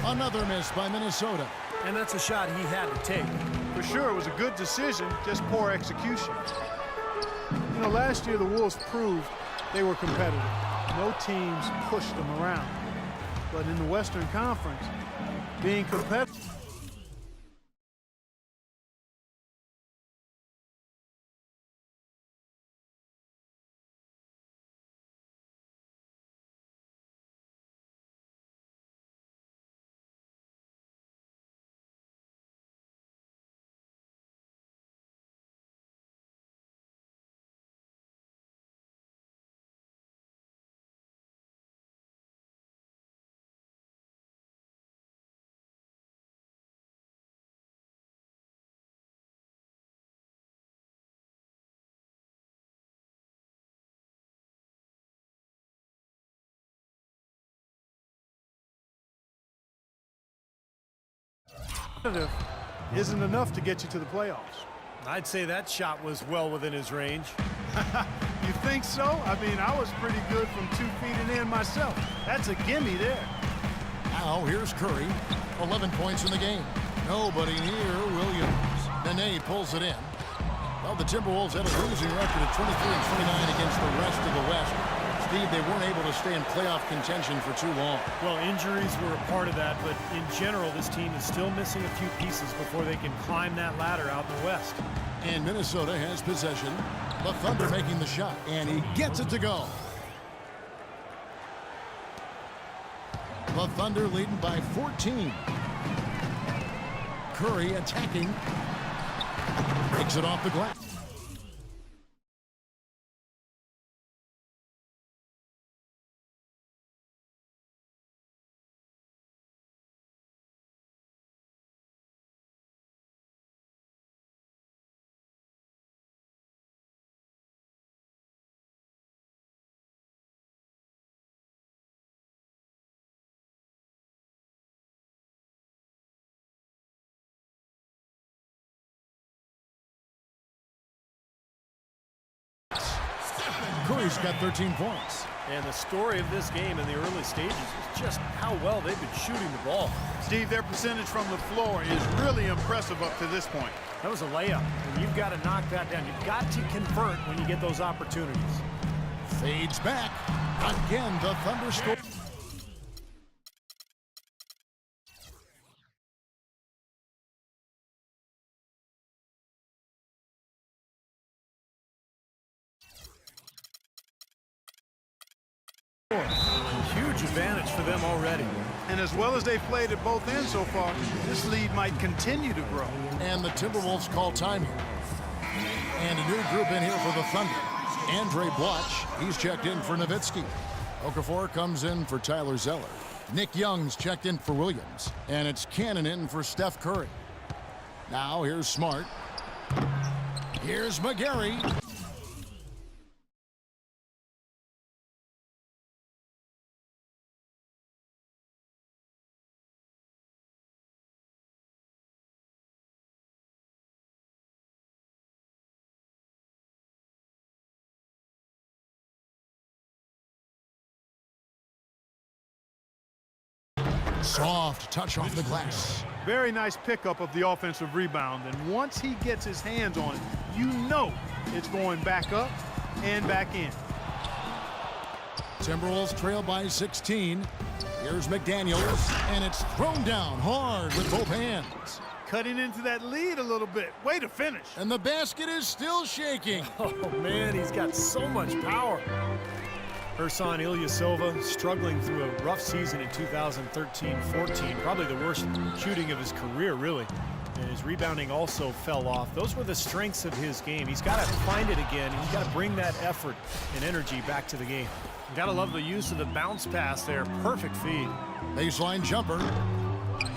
Another miss by Minnesota. And that's a shot he had to take. For sure, it was a good decision, just poor execution. You know, last year the Wolves proved they were competitive. No teams pushed them around. But in the Western Conference, being competitive. Isn't enough to get you to the playoffs. I'd say that shot was well within his range. You think so? I mean, I was pretty good from 2 feet and in myself. That's a gimme there. Now here's Curry. 11 points in the game. Nobody near Williams. Nene pulls it in. Well, the Timberwolves had a losing record of 23-29 against the rest of the West. Steve, they weren't able to stay in playoff contention for too long. Well, injuries were a part of that, but in general, this team is still missing a few pieces before they can climb that ladder out in the West. And Minnesota has possession. The Thunder making the shot, and he gets it to go. The Thunder leading by 14. Curry attacking. Takes it off the glass. Curry's got 13 points. And the story of this game in the early stages is just how well they've been shooting the ball. Steve, their percentage from the floor is really impressive up to this point. That was a layup, and you've got to knock that down. You've got to convert when you get those opportunities. Fades back. Again, the Thunder score. Huge advantage for them already. And as well as they've played at both ends so far, this lead might continue to grow. And the Timberwolves call time here. And a new group in here for the Thunder. Andre Blatch, he's checked in for Nowitzki. Okafor comes in for Tyler Zeller. Nick Young's checked in for Williams. And it's Cannon in for Steph Curry. Now here's Smart. Here's McGarry. Soft touch off the glass. Very nice pickup of the offensive rebound. And once he gets his hands on it, you know it's going back up and back in. Timberwolves trail by 16. Here's McDaniels, and it's thrown down hard with both hands. Cutting into that lead a little bit. Way to finish. And the basket is still shaking. Oh, man, he's got so much power. Ersan Ilyasova struggling through a rough season in 2013-14, probably the worst shooting of his career, really. And his rebounding also fell off. Those were the strengths of his game. He's got to find it again. He's got to bring that effort and energy back to the game. Got to love the use of the bounce pass there. Perfect feed. Baseline jumper.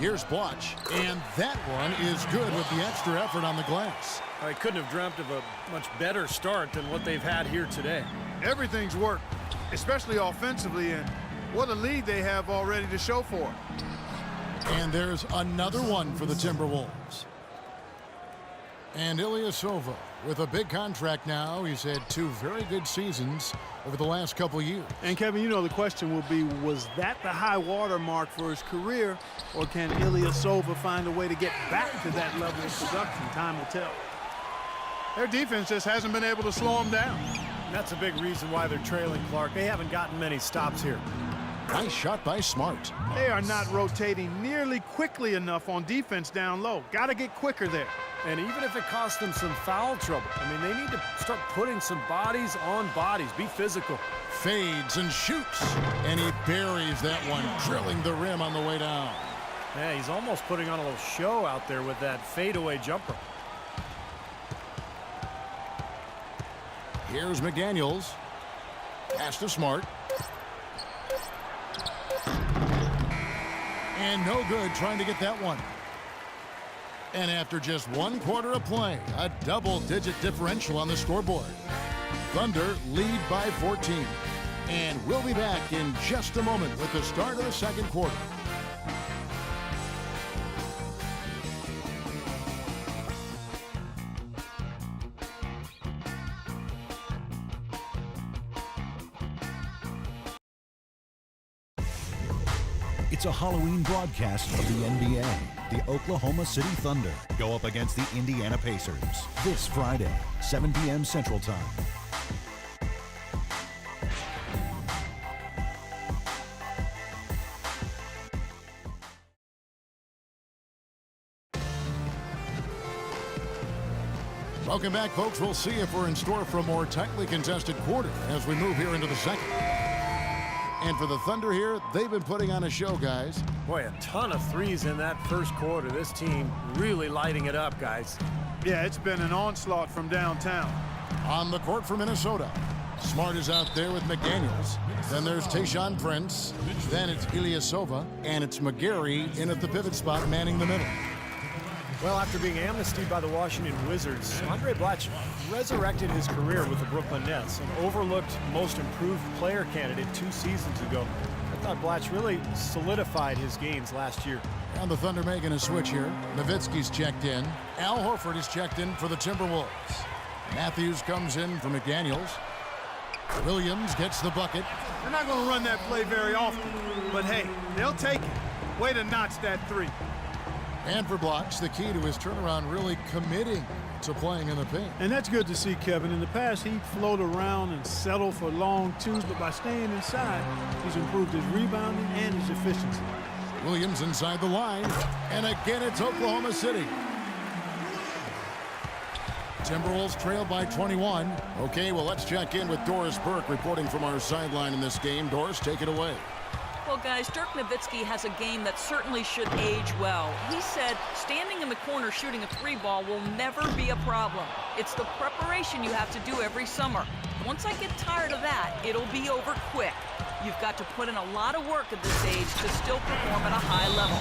Here's Blatch, and that one is good with the extra effort on the glass. I couldn't have dreamt of a much better start than what they've had here today. Everything's worked, especially offensively, and what a lead they have already to show for it. And there's another one for the Timberwolves. And Ilyasova With a big contract now, he's had 2 very good seasons over the last couple years. And Kevin, you know the question will be, was that the high water mark for his career, or can Ilyasova find a way to get back to that level of production? Time will tell. Their defense just hasn't been able to slow him down. And that's a big reason why they're trailing, Clark. They haven't gotten many stops here. Nice shot by Smart. They are not rotating nearly quickly enough on defense down low. Got to get quicker there. And even if it costs them some foul trouble, I mean, they need to start putting some bodies on bodies. Be physical. Fades and shoots. And he buries that one, drilling the rim on the way down. Yeah, he's almost putting on a little show out there with that fadeaway jumper. Here's McDaniels. Pass to Smart. And no good trying to get that one. And after just 1 quarter of play, a double-digit differential on the scoreboard. Thunder lead by 14. And we'll be back in just a moment with the start of the second quarter. It's a Halloween broadcast of the NBA. The Oklahoma City Thunder go up against the Indiana Pacers this Friday, 7 p.m. Central Time. Welcome back, folks. We'll see if we're in store for a more tightly contested quarter as we move here into the second. And for the Thunder here, they've been putting on a show, guys. Boy, a ton of threes in that first quarter. This team really lighting it up, guys. Yeah, it's been an onslaught from downtown. On the court for Minnesota, Smart is out there with McDaniels. Then there's Tayshaun Prince. Then it's Ilyasova. And it's McGarry in at the pivot spot, manning the middle. Well, after being amnestied by the Washington Wizards, Andre Blatche resurrected his career with the Brooklyn Nets, an overlooked most improved player candidate 2 seasons ago. I thought Blatche really solidified his gains last year. And the Thunder making a switch here. Nowitzki's checked in. Al Horford is checked in for the Timberwolves. Matthews comes in for McDaniels. Williams gets the bucket. They're not going to run that play very often, but hey, they'll take it. Way to notch that 3. And for Blatche, the key to his turnaround, really committing to playing in the paint. And that's good to see, Kevin. In the past, he'd float around and settle for long twos, but by staying inside, he's improved his rebounding and his efficiency. Williams inside the line, and again it's Oklahoma City. Timberwolves trail by 21. Okay, well, let's check in with Doris Burke reporting from our sideline in this game. Doris, take it away. Well, guys, Dirk Nowitzki has a game that certainly should age well. He said standing in the corner shooting a 3-ball will never be a problem. It's the preparation you have to do every summer. Once I get tired of that, it'll be over quick. You've got to put in a lot of work at this age to still perform at a high level.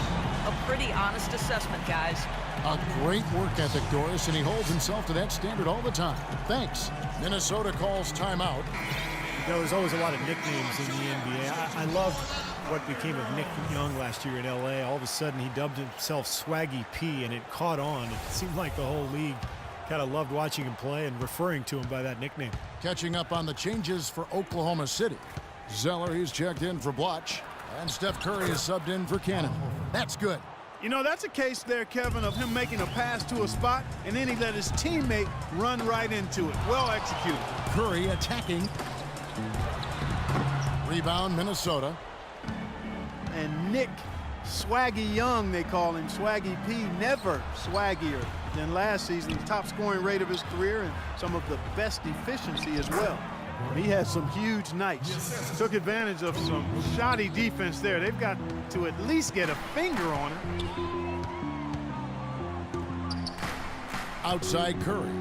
A pretty honest assessment, guys. A great work ethic, Doris, and he holds himself to that standard all the time. Thanks. Minnesota calls timeout. You know, there's always a lot of nicknames in the NBA. I loved what became of Nick Young last year in L.A. All of a sudden, he dubbed himself Swaggy P, and it caught on. It seemed like the whole league kind of loved watching him play and referring to him by that nickname. Catching up on the changes for Oklahoma City. Zeller, he's checked in for Blatche, and Steph Curry is subbed in for Cannon. That's good. You know, that's a case there, Kevin, of him making a pass to a spot, and then he let his teammate run right into it. Well executed. Curry attacking. Rebound, Minnesota. And Nick Swaggy Young, they call him, Swaggy P, never swaggier than last season. The top scoring rate of his career and some of the best efficiency as well. He had some huge nights. Took advantage of some shoddy defense there. They've got to at least get a finger on it. Outside Curry.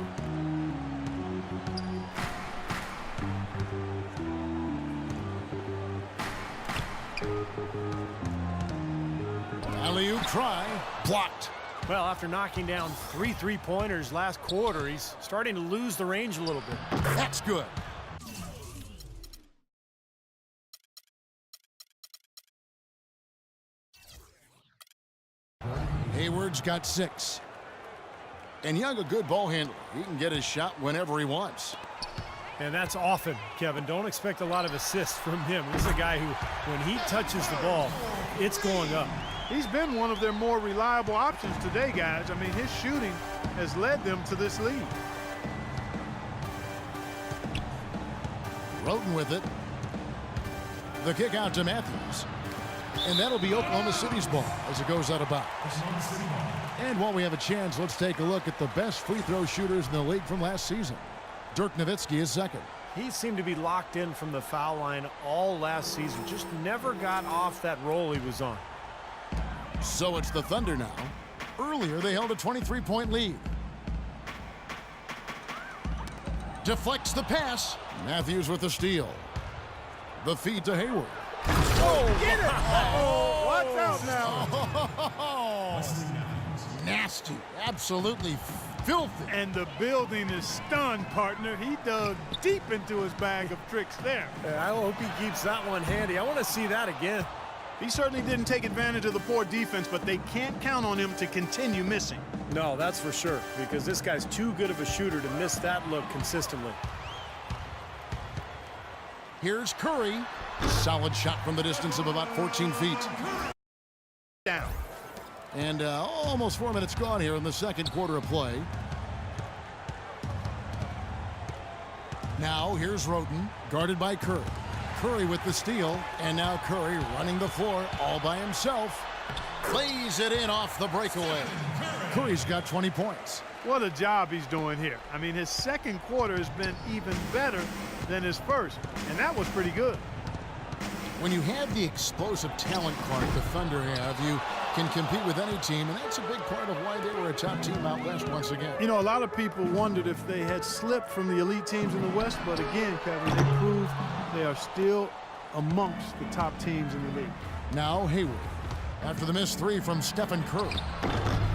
Alley-oop try, blocked. Well, after knocking down 3 3-pointers last quarter, he's starting to lose the range a little bit. That's good. Hayward's got 6. And Young, a good ball handler. He can get his shot whenever he wants. And that's often, Kevin. Don't expect a lot of assists from him. This is a guy who, when he touches the ball, it's going up. He's been one of their more reliable options today, guys. I mean, his shooting has led them to this lead. Roten with it. The kick out to Matthews. And that'll be Oklahoma City's ball as it goes out of bounds. And while we have a chance, let's take a look at the best free throw shooters in the league from last season. Dirk Nowitzki is second. He seemed to be locked in from the foul line all last season. Just never got off that roll he was on. So it's the Thunder now. Earlier, they held a 23-point lead. Deflects the pass. Matthews with the steal. The feed to Hayward. Oh, get it! Uh-oh. Watch out now. Nasty. Absolutely filthy. And the building is stunned, partner. He dug deep into his bag of tricks there. I hope he keeps that one handy. I want to see that again. He certainly didn't take advantage of the poor defense, but they can't count on him to continue missing. No, that's for sure, because this guy's too good of a shooter to miss that look consistently. Here's Curry. Solid shot from the distance of about 14 feet. Down. And almost 4 minutes gone here in the second quarter of play. Now here's Roten, guarded by Curry. Curry with the steal, and now Curry running the floor all by himself. Lays it in off the breakaway. Curry's got 20 points. What a job he's doing here. I mean, his second quarter has been even better than his first, and that was pretty good. When you have the explosive talent, Clark, the Thunder have, you can compete with any team, and that's a big part of why they were a top team out west once again. You know, a lot of people wondered if they had slipped from the elite teams in the West, but again, Kevin, they proved they are still amongst the top teams in the league. Now Hayward, after the missed three from Stephen Curry.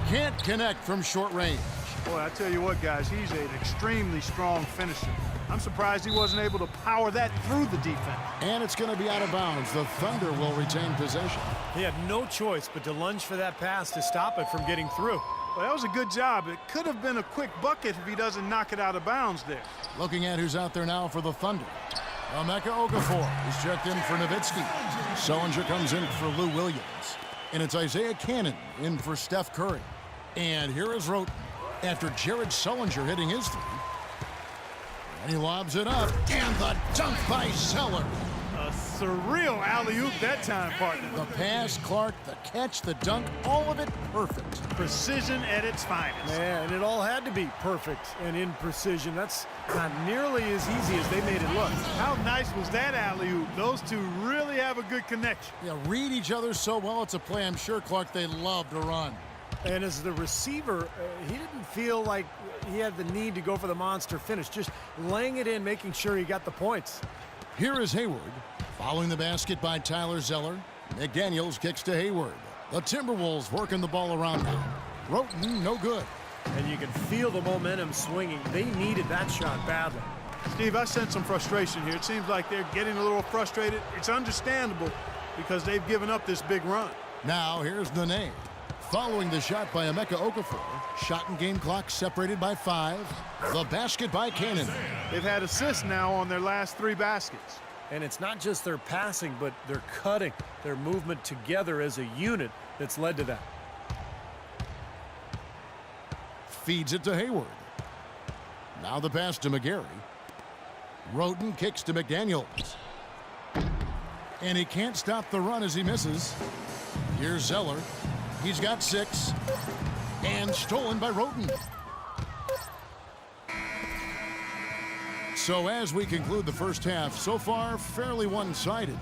Can't connect from short range. Boy, I tell you what, guys, he's an extremely strong finisher. I'm surprised he wasn't able to power that through the defense. And it's going to be out of bounds. The Thunder will retain possession. He had no choice but to lunge for that pass to stop it from getting through. Well, that was a good job. It could have been a quick bucket if he doesn't knock it out of bounds there. Looking at who's out there now for the Thunder. Emeka Okafor is checked in for Nowitzki. Sullinger comes in for Lou Williams. And it's Isaiah Cannon in for Steph Curry. And here is Roten after Jared Sullinger hitting his three. And he lobs it up, and the dunk by Zeller. A surreal alley-oop that time, partner. The pass, Clark, the catch, the dunk, all of it perfect. Precision at its finest. Man, and it all had to be perfect and in precision. That's not nearly as easy as they made it look. How nice was that alley-oop? Those two really have a good connection. Yeah, read each other so well. It's a play I'm sure, Clark, they love to run. And as the receiver, he didn't feel like he had the need to go for the monster finish. Just laying it in, making sure he got the points. Here is Hayward, following the basket by Tyler Zeller. McDaniels kicks to Hayward. The Timberwolves working the ball around now. Roten, no good. And you can feel the momentum swinging. They needed that shot badly. Steve, I sense some frustration here. It seems like they're getting a little frustrated. It's understandable because they've given up this big run. Now here's Nene. Following the shot by Emeka Okafor. Shot and game clock separated by 5. The basket by Cannon. They've had assists now on their last 3 baskets. And it's not just their passing, but their cutting, their movement together as a unit that's led to that. Feeds it to Hayward. Now the pass to McGarry. Roten kicks to McDaniels. And he can't stop the run as he misses. Here's Zeller. He's got 6. And stolen by Roten. So as we conclude the first half, so far fairly one-sided.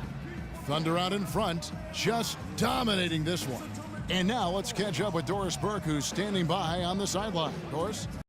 Thunder out in front, just dominating this one. And now let's catch up with Doris Burke, who's standing by on the sideline. Doris?